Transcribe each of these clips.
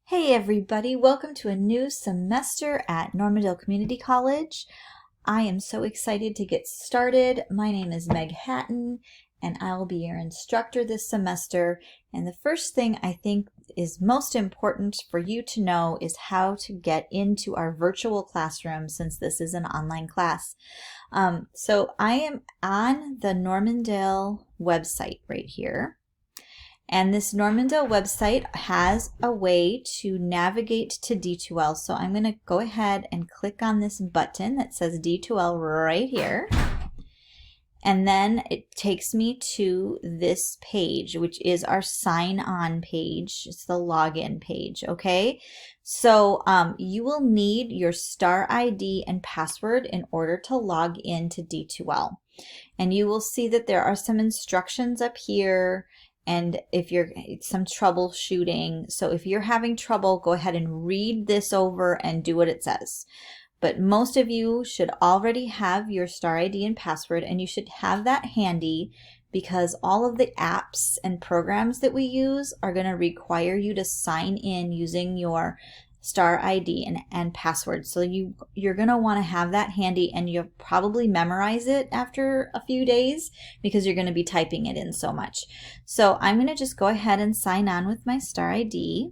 Hey everybody, welcome to a new semester at Normandale Community College. I am so excited to get started. My name is Meg Hatton and I will be your instructor this semester. And the first thing I think is most important for you to know is how to get into our virtual classroom since this is an online class. So I am on the Normandale website right here. And this Normandale website has a way to navigate to D2L. So I'm going to go ahead and click on this button that says D2L right here. And then it takes me to this page, which is our sign on page. It's the login page, okay? So you will need your star ID and password in order to log into D2L. And you will see that there are some instructions up here. And if you're some troubleshooting, so if you're having trouble, go ahead and read this over and do what it says. But most of you should already have your star ID and password, and you should have that handy because all of the apps and programs that we use are going to require you to sign in using your star ID and password. So you're going to want to have that handy, and you'll probably memorize it after a few days because you're going to be typing it in so much. So I'm going to just go ahead and sign on with my star ID,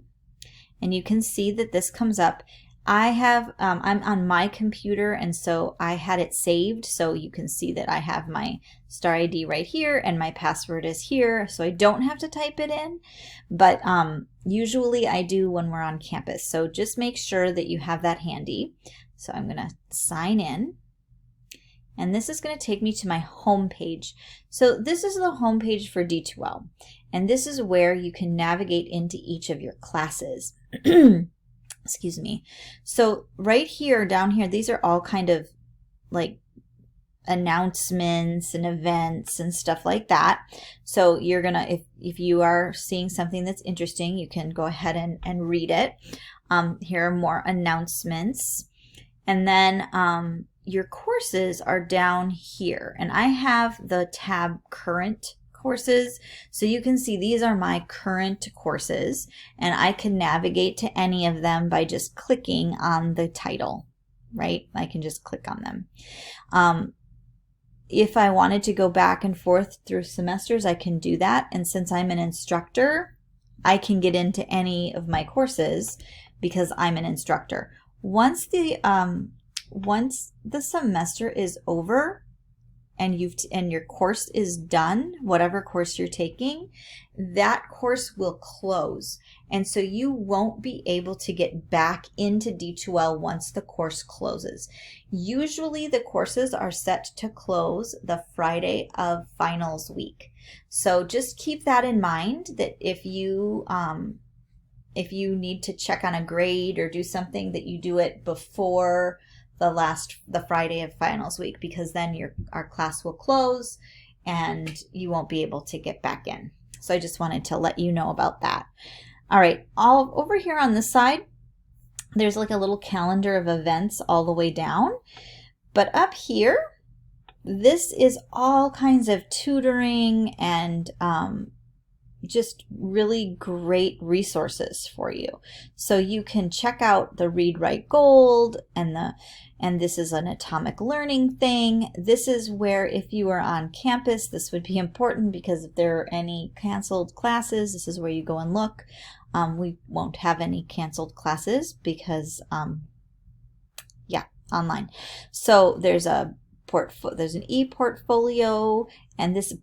and you can see that this comes up. I'm on my computer, and so I had it saved, so you can see that I have my star ID right here and my password is here, so I don't have to type it in, but usually I do when we're on campus. So just make sure that you have that handy. So I'm going to sign in, and this is going to take me to my home page. So this is the home page for D2L, and this is where you can navigate into each of your classes. Excuse me. So right here, down here, these are all kind of like announcements and events and stuff like that. So you're gonna, if you are seeing something that's interesting, you can go ahead and read it. Here are more announcements. And then your courses are down here. And I have the tab Current Courses, so you can see these are my current courses, and I can navigate to any of them by just clicking on the title, right? I can just click on them. If I wanted to go back and forth through semesters, I can do that, and since I'm an instructor, I can get into any of my courses because I'm an instructor. Once the semester is over, and your course is done, whatever course you're taking, that course will close. And so you won't be able to get back into D2L once the course closes. Usually the courses are set to close the Friday of finals week. So just keep that in mind, that if you need to check on a grade or do something, that you do it before the Friday of finals week, because then our class will close and you won't be able to get back in. So I just wanted to let you know about that. All right, all over here on this side, there's like a little calendar of events all the way down. But up here, this is all kinds of tutoring and just really great resources for you. So you can check out the Read Write Gold, and this is an atomic learning thing. This is where, if you are on campus, this would be important, because if there are any canceled classes, this is where you go and look. We won't have any canceled classes because yeah, online. So there's an e-portfolio, and this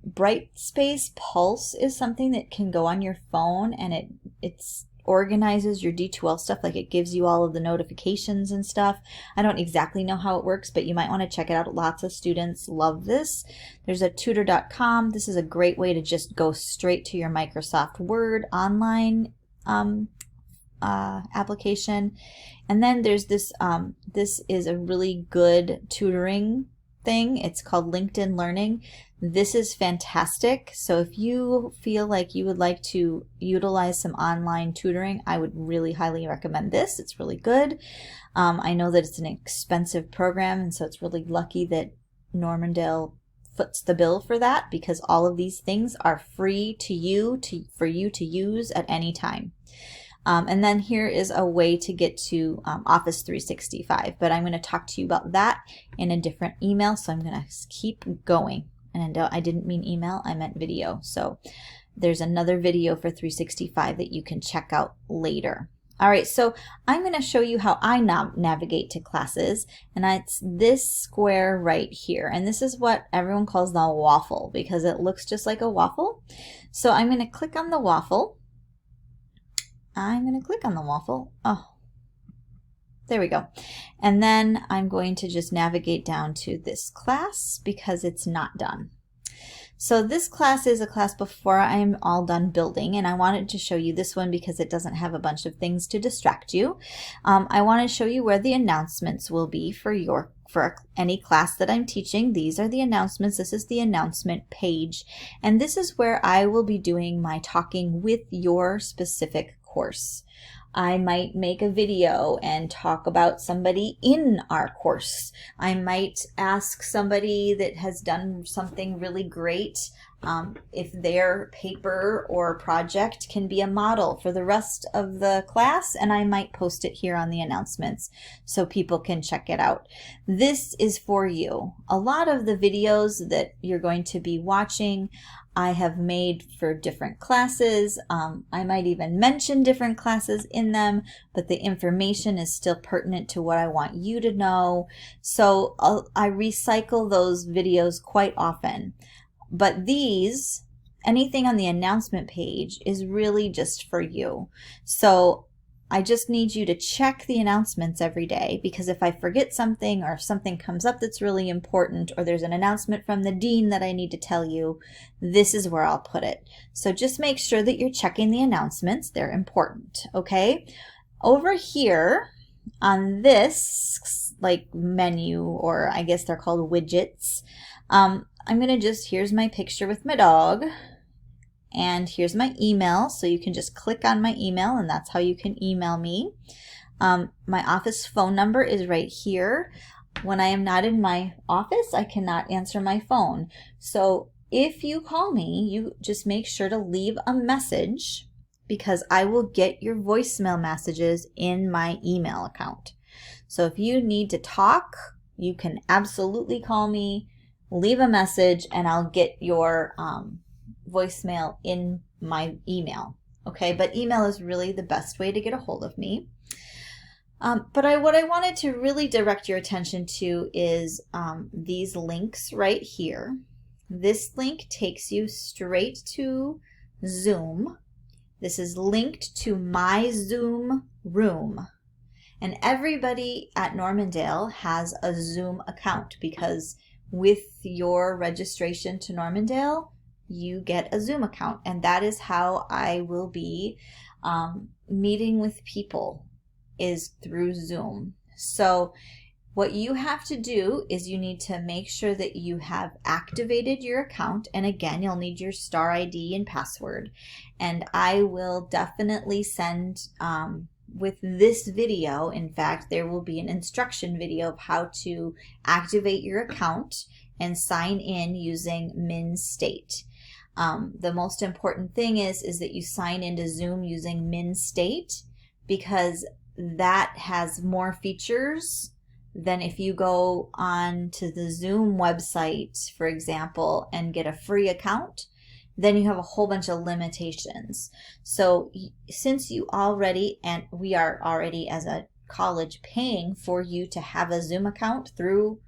Brightspace Pulse is something that can go on your phone, and it organizes your D2L stuff. Like, it gives you all of the notifications and stuff. I don't exactly know how it works, but you might want to check it out. Lots of students love this. There's a tutor.com. This is a great way to just go straight to your Microsoft Word online application. And then there's this, this is a really good tutoring thing. It's called LinkedIn Learning. This is fantastic. So if you feel like you would like to utilize some online tutoring, I would really highly recommend this. It's really good. I know that it's an expensive program, and so it's really lucky that Normandale foots the bill for that, because all of these things are free to you for you to use at any time. And then here is a way to get to Office 365, but I'm going to talk to you about that in a different email, so I'm going to keep going. And I didn't mean email, I meant video. So there's another video for 365 that you can check out later. All right, so I'm going to show you how I navigate to classes, and it's this square right here. And this is what everyone calls the waffle because it looks just like a waffle. So I'm going to click on the waffle. Oh, there we go. And then I'm going to just navigate down to this class because it's not done. So this class is a class before I'm all done building, and I wanted to show you this one because it doesn't have a bunch of things to distract you. I want to show you where the announcements will be for any class that I'm teaching. These are the announcements. This is the announcement page, and this is where I will be doing my talking with your specific course. I might make a video and talk about somebody in our course. I might ask somebody that has done something really great if their paper or project can be a model for the rest of the class, and I might post it here on the announcements so people can check it out. This is for you. A lot of the videos that you're going to be watching I have made for different classes. I might even mention different classes in them, but the information is still pertinent to what I want you to know. So I recycle those videos quite often. But anything on the announcement page is really just for you. So I just need you to check the announcements every day, because if I forget something or if something comes up that's really important or there's an announcement from the dean that I need to tell you, this is where I'll put it. So just make sure that you're checking the announcements. They're important, okay? Over here on this menu, or I guess they're called widgets, I'm going to here's my picture with my dog. And here's my email, so you can just click on my email, and that's how you can email me. My office phone number is right here. When I am not in my office, I cannot answer my phone. So if you call me, you just make sure to leave a message, because I will get your voicemail messages in my email account. So if you need to talk, you can absolutely call me, leave a message, and I'll get your voicemail in my email. Okay, but email is really the best way to get a hold of me. But what I wanted to really direct your attention to is these links right here. This link takes you straight to Zoom. This is linked to my Zoom room. And everybody at Normandale has a Zoom account, because with your registration to Normandale, you get a Zoom account, and that is how I will be meeting with people, is through Zoom. So what you have to do is you need to make sure that you have activated your account, and again, you'll need your star ID and password. And I will definitely send with this video, in fact, there will be an instruction video of how to activate your account and sign in using MinState. The most important thing is that you sign into Zoom using MinState, because that has more features than if you go on to the Zoom website, for example, and get a free account. Then you have a whole bunch of limitations. So since you already, and we are already as a college paying for you to have a Zoom account through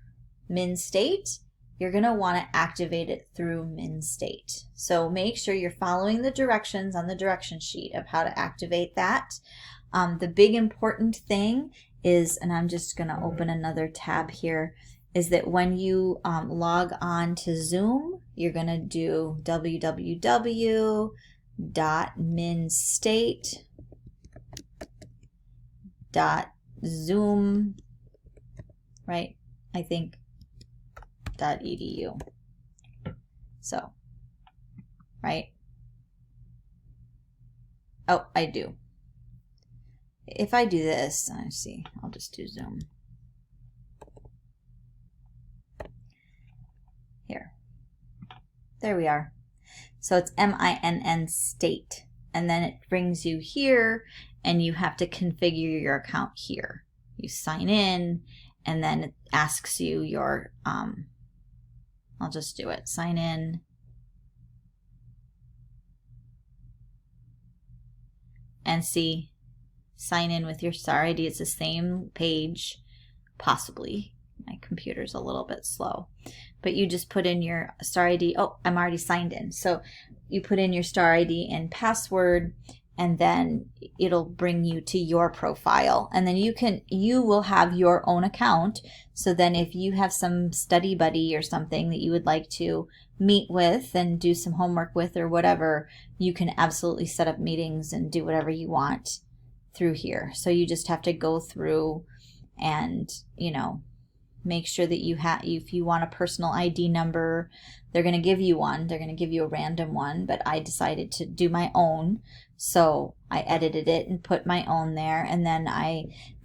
MinState, you're going to want to activate it through MinState. So make sure you're following the directions on the direction sheet of how to activate that. The big important thing is, and I'm just going to open another tab here, is that when you log on to Zoom, you're going to do www.minstate.zoom, right? I think .edu. So, right? Oh, I do. If I do this, I see, I'll just do Zoom. Here. There we are. So it's MINN state. And then it brings you here, and you have to configure your account here. You sign in, and then it asks you your, I'll just do it, sign in. And see, sign in with your star ID. It's the same page, possibly. My computer's a little bit slow. But you just put in your star ID. Oh, I'm already signed in. So you put in your star ID and password, and then it'll bring you to your profile. And then you will have your own account. So then if you have some study buddy or something that you would like to meet with and do some homework with or whatever, you can absolutely set up meetings and do whatever you want through here. So you just have to go through and, you know, make sure that you have, if you want a personal ID number, they're going to give you one. They're going to give you a random one, but I decided to do my own. So I edited it and put my own there, and then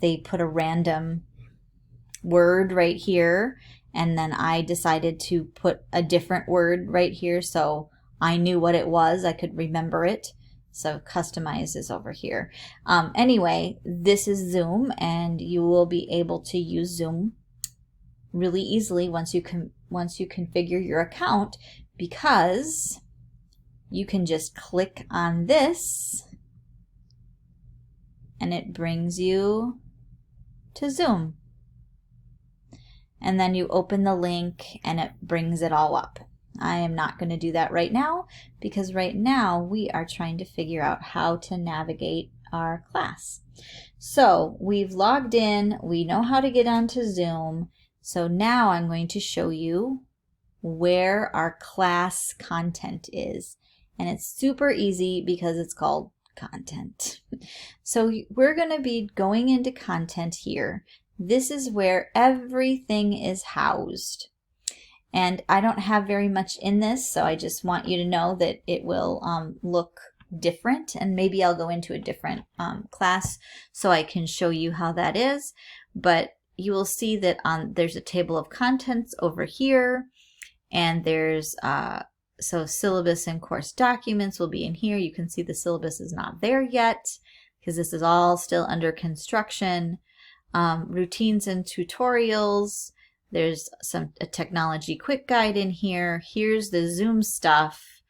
they put a random word right here, and then I decided to put a different word right here so I knew what it was. I could remember it. So customize is over here. Anyway, this is Zoom, and you will be able to use Zoom really easily once you configure your account, because you can just click on this and it brings you to Zoom. And then you open the link and it brings it all up. I am not going to do that right now, because right now we are trying to figure out how to navigate our class. So we've logged in, we know how to get onto Zoom. So now I'm going to show you where our class content is. And it's super easy because it's called content. So we're going to be going into content here. This is where everything is housed. And I don't have very much in this, so I just want you to know that it will look different, and maybe I'll go into a different class so I can show you how that is. But you will see that there's a table of contents over here, and there's so syllabus and course documents will be in here. You can see the syllabus is not there yet because this is all still under construction. Routines and tutorials. There's a technology quick guide in here. Here's the Zoom stuff.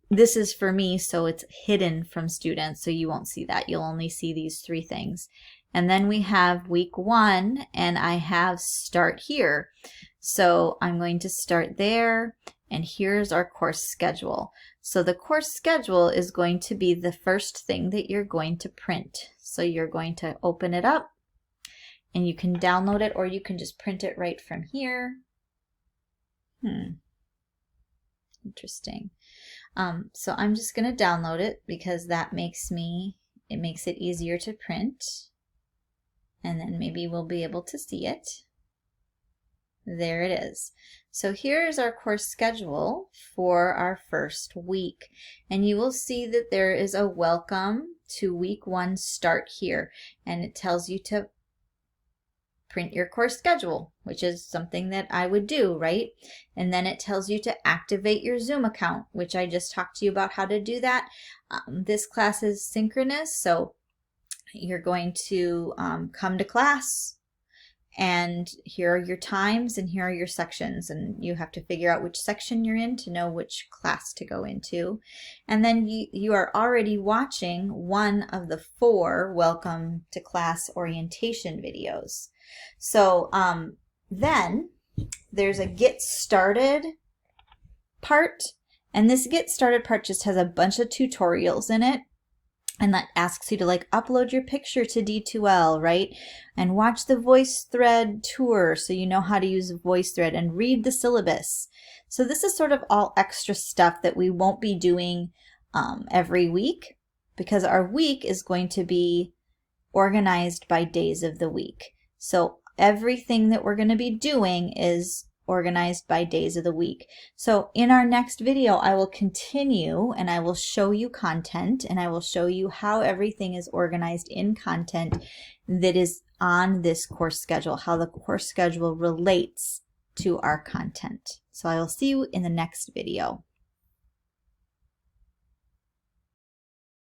This is for me, so it's hidden from students, so you won't see that. You'll only see these three things. And then we have week 1, and I have start here. So I'm going to start there, and here's our course schedule. So the course schedule is going to be the first thing that you're going to print. So you're going to open it up, and you can download it, or you can just print it right from here. Interesting. So I'm just going to download it because that makes it easier to print. And then maybe we'll be able to see it. There it is. So here's our course schedule for our first week. And you will see that there is a welcome to week 1 start here. And it tells you to print your course schedule, which is something that I would do, right? And then it tells you to activate your Zoom account, which I just talked to you about how to do that. This class is synchronous, so you're going to come to class, and here are your times and here are your sections, and you have to figure out which section you're in to know which class to go into. And then you are already watching one of the 4 welcome to class orientation videos. So then there's a get started part, and this get started part just has a bunch of tutorials in it. And that asks you to like upload your picture to D2L, right? And watch the VoiceThread tour so you know how to use VoiceThread, and read the syllabus. So this is sort of all extra stuff that we won't be doing every week, because our week is going to be organized by days of the week. So everything that we're going to be doing is organized by days of the week. So in our next video, I will continue and I will show you content, and I will show you how everything is organized in content that is on this course schedule, how the course schedule relates to our content. So I will see you in the next video.